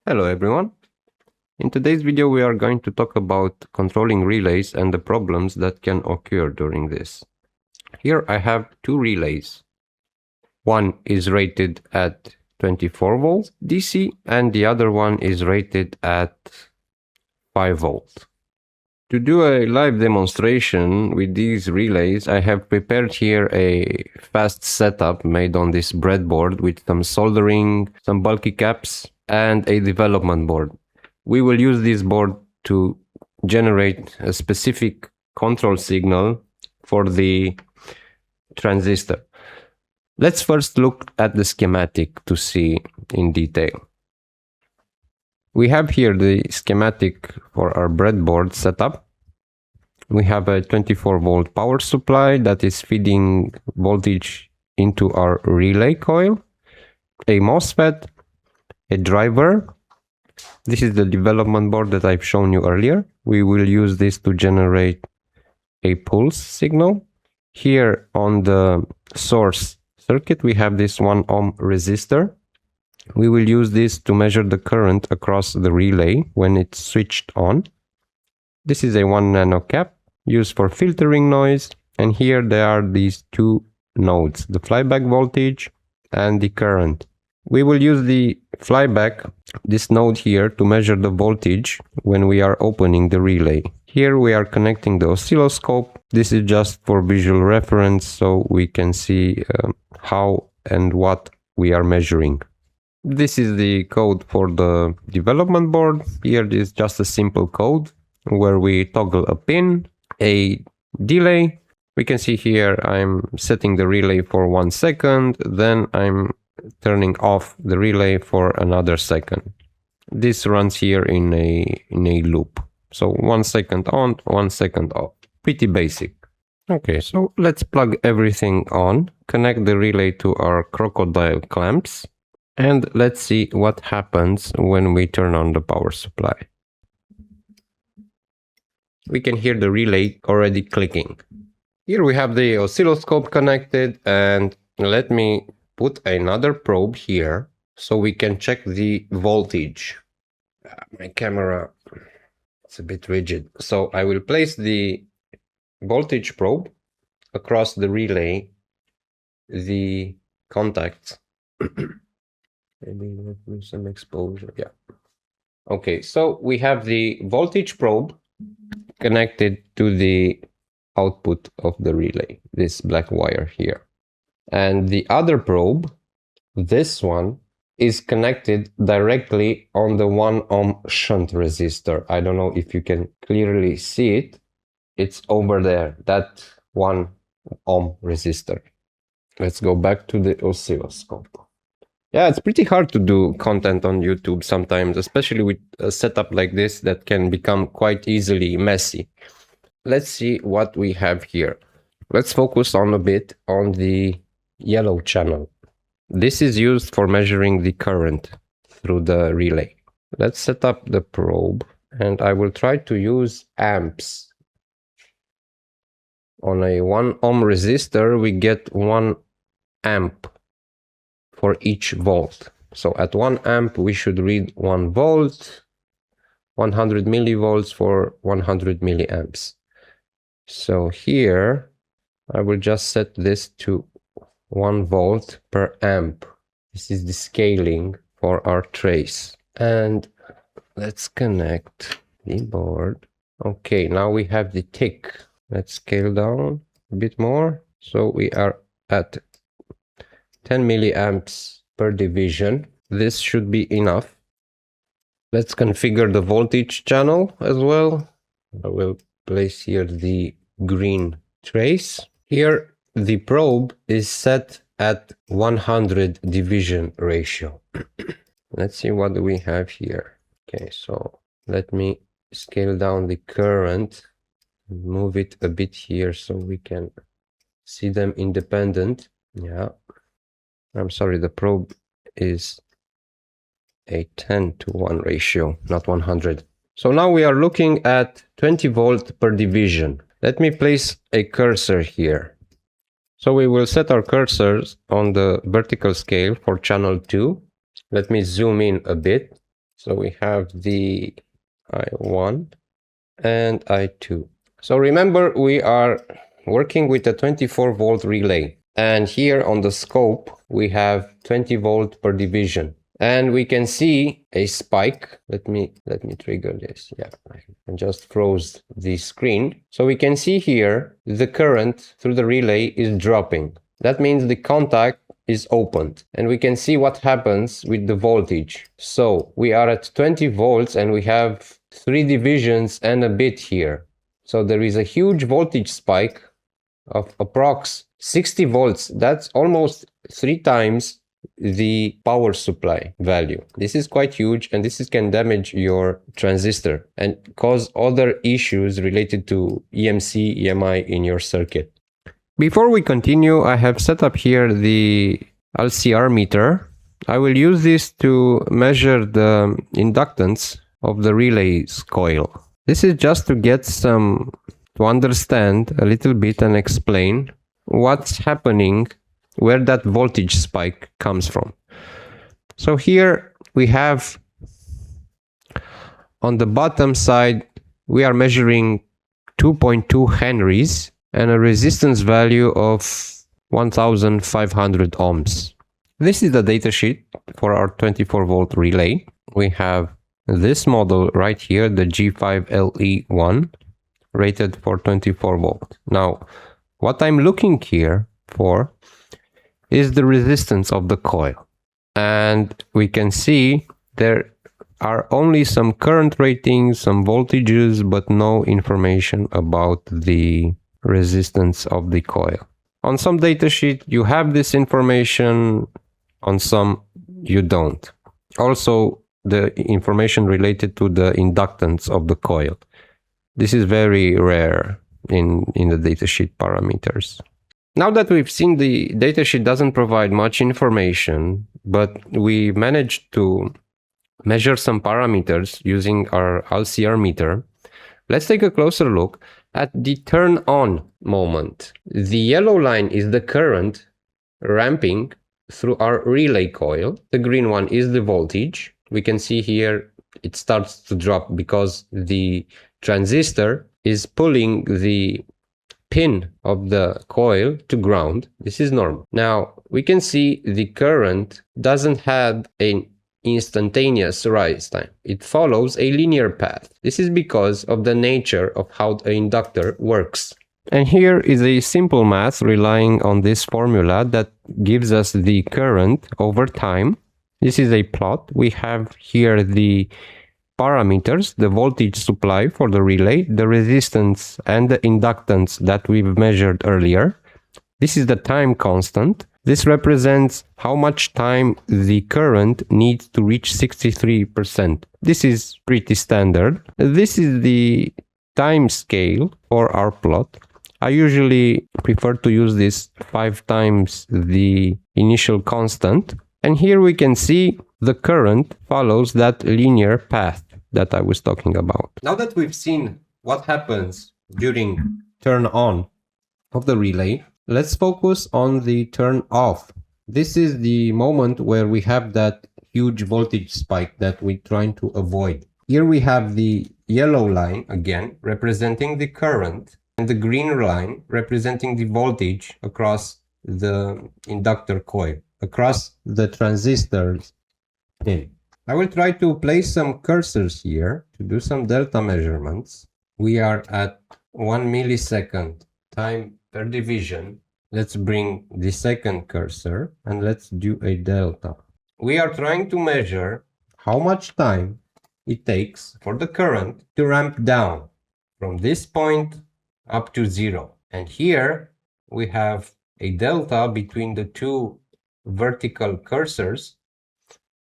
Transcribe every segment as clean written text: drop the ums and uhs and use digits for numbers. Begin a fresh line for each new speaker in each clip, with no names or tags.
Hello everyone. In today's video we are going to talk about controlling relays and the problems that can occur during this. Here I have two relays. One is rated at 24 volts DC and the other one is rated at 5 volts. To do a live demonstration with these relays, I have prepared here a fast setup made on this breadboard with some soldering, some bulky caps, and a development board. We will use this board to generate a specific control signal for the transistor. Let's first look at the schematic to see in detail. We have here the schematic for our breadboard setup. We have a 24 volt power supply that is feeding voltage into our relay coil, a MOSFET, a driver. This is the development board that I've shown you earlier. We will use this to generate a pulse signal. Here on the source circuit we have this 1 ohm resistor. We will use this to measure the current across the relay when it's switched on. This is a 1 nano cap used for filtering noise, and here there are these two nodes, the flyback voltage and the current. We will use the flyback, this node here, to measure the voltage when we are opening the relay. Here we are connecting the oscilloscope. This is just for visual reference so we can see how and what we are measuring. This is the code for the development board. Here is just a simple code where we toggle a pin, a delay. We can see here I'm setting the relay for 1 second, then I'm turning off the relay for another second. This runs here in a loop. So 1 second on, 1 second off. Pretty basic. Okay, so let's plug everything on, connect the relay to our crocodile clamps, and let's see what happens when we turn on the power supply. We can hear the relay already clicking. Here we have the oscilloscope connected, and let me put another probe here so we can check the voltage. My camera is a bit rigid. So I will place the voltage probe across the relay, the contacts. Maybe let me some exposure. Yeah. Okay, so we have the voltage probe connected to the output of the relay, this black wire here. And the other probe, this one, is connected directly on the 1 ohm shunt resistor. I don't know if you can clearly see it. It's over there, that 1 ohm resistor. Let's go back to the oscilloscope. Yeah, it's pretty hard to do content on YouTube sometimes, especially with a setup like this that can become quite easily messy. Let's see what we have here. Let's focus on a bit on the yellow channel. This is used for measuring the current through the relay. Let's set up the probe, and I will try to use amps. On a 1 ohm resistor we get 1 amp for each volt. So at 1 amp we should read 1 volt, 100 millivolts for 100 milliamps. So here I will just set this to 1 volt per amp. This is the scaling for our trace. And let's connect the board. Okay, now we have the tick. Let's scale down a bit more. So we are at 10 milliamps per division. This should be enough. Let's configure the voltage channel as well. I will place here the green trace. Here the probe is set at 100 division ratio. Let's see what we have here. Okay, so let me scale down the current, move it a bit here so we can see them independent. Yeah, I'm sorry, the probe is a 10:1 ratio, not 100. So now we are looking at 20 volt per division. Let me place a cursor here. So we will set our cursors on the vertical scale for channel 2. Let me zoom in a bit. So we have the I1 and I2. So remember, we are working with a 24 volt relay. And here on the scope, we have 20 volt per division. And we can see a spike. Let me trigger this. Yeah, I just froze the screen. So we can see here the current through the relay is dropping. That means the contact is opened, and we can see what happens with the voltage. So we are at 20 volts and we have 3 divisions and a bit here. So there is a huge voltage spike of approx 60 volts. That's almost 3 times the power supply value. This is quite huge, and this can damage your transistor and cause other issues related to EMC, EMI in your circuit. Before we continue, I have set up here the LCR meter. I will use this to measure the inductance of the relay's coil. This is just to get to understand a little bit and explain what's happening, where that voltage spike comes from. So here we have on the bottom side, we are measuring 2.2 henries and a resistance value of 1500 ohms. This is the datasheet for our 24 volt relay. We have this model right here, the G5LE1, rated for 24 volt. Now, what I'm looking here for is the resistance of the coil. And we can see there are only some current ratings, some voltages, but no information about the resistance of the coil. On some datasheet you have this information, on some you don't. Also, the information related to the inductance of the coil. This is very rare in the datasheet parameters. Now that we've seen the datasheet doesn't provide much information, but we managed to measure some parameters using our LCR meter, let's take a closer look at the turn on moment. The yellow line is the current ramping through our relay coil. The green one is the voltage. We can see here it starts to drop because the transistor is pulling the pin of the coil to ground. This is normal. Now we can see the current doesn't have an instantaneous rise time. It follows a linear path. This is because of the nature of how the inductor works. And here is a simple math relying on this formula that gives us the current over time. This is a plot. We have here the parameters, the voltage supply for the relay, the resistance and the inductance that we've measured earlier. This is the time constant. This represents how much time the current needs to reach 63%. This is pretty standard. This is the time scale for our plot. I usually prefer to use this 5 times the initial constant. And here we can see the current follows that linear path that I was talking about. Now that we've seen what happens during turn on of the relay, let's focus on the turn off. This is the moment where we have that huge voltage spike that we're trying to avoid. Here we have the yellow line again representing the current and the green line representing the voltage across the inductor coil, across the transistors in. I will try to place some cursors here to do some delta measurements. We are at 1 millisecond time per division. Let's bring the second cursor and let's do a delta. We are trying to measure how much time it takes for the current to ramp down from this point up to 0. And here we have a delta between the two vertical cursors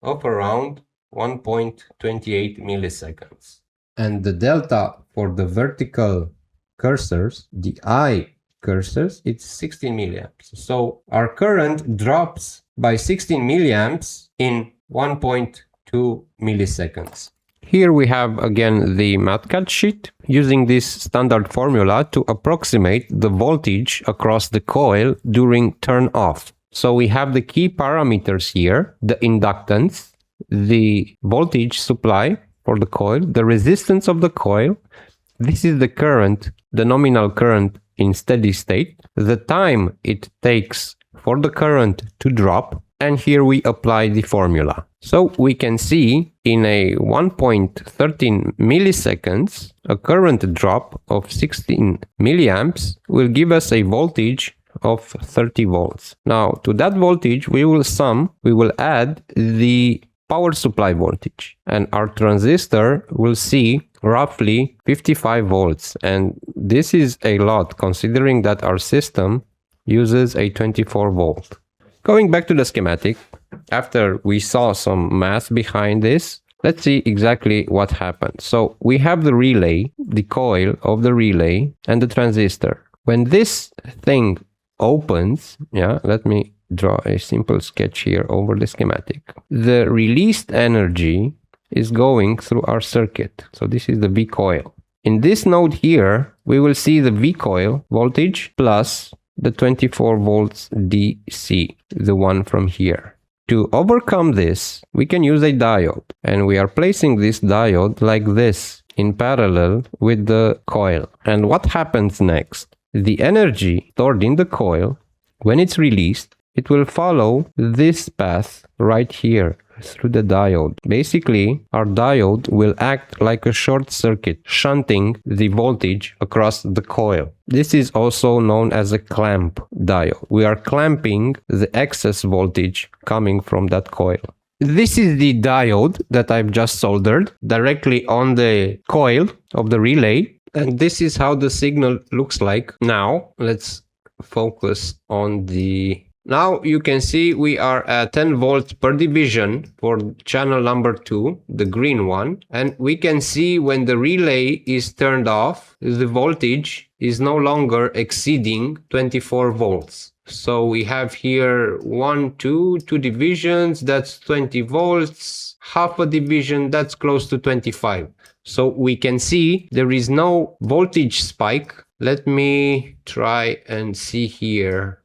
of around 1.28 milliseconds. And the delta for the vertical cursors, the I cursors, it's 16 milliamps. So our current drops by 16 milliamps in 1.2 milliseconds. Here we have again the MATCAD sheet using this standard formula to approximate the voltage across the coil during turn off. So we have the key parameters here, the inductance, the voltage supply for the coil, the resistance of the coil. This is the current, the nominal current in steady state, the time it takes for the current to drop, and here we apply the formula. So we can see in a 1.13 milliseconds, a current drop of 16 milliamps will give us a voltage of 30 volts. Now to that voltage we will add the power supply voltage, and our transistor will see roughly 55 volts, and this is a lot considering that our system uses a 24 volt. Going back to the schematic, after we saw some math behind this, let's see exactly what happened. So we have the relay, the coil of the relay, and the transistor. When this thing opens, let me draw a simple sketch here over the schematic. The released energy is going through our circuit. So this is the V coil. In this node here, we will see the V coil voltage plus the 24 volts DC, the one from here. To overcome this, we can use a diode, and we are placing this diode like this in parallel with the coil. And what happens next? The energy stored in the coil, when it's released, it will follow this path right here through the diode. Basically, our diode will act like a short circuit, shunting the voltage across the coil. This is also known as a clamp diode. We are clamping the excess voltage coming from that coil. This is the diode that I've just soldered directly on the coil of the relay. And this is how the signal looks like. Now, let's focus on the... Now you can see we are at 10 volts per division for channel number 2, the green one. And we can see when the relay is turned off, the voltage is no longer exceeding 24 volts. So we have here two divisions, that's 20 volts, half a division, that's close to 25. So we can see there is no voltage spike. Let me try and see here.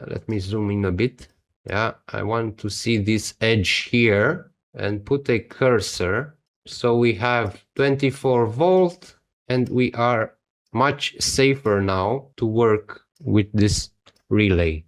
Let me zoom in a bit. I want to see this edge here and put a cursor. So we have 24 volt and we are much safer now to work with this relay.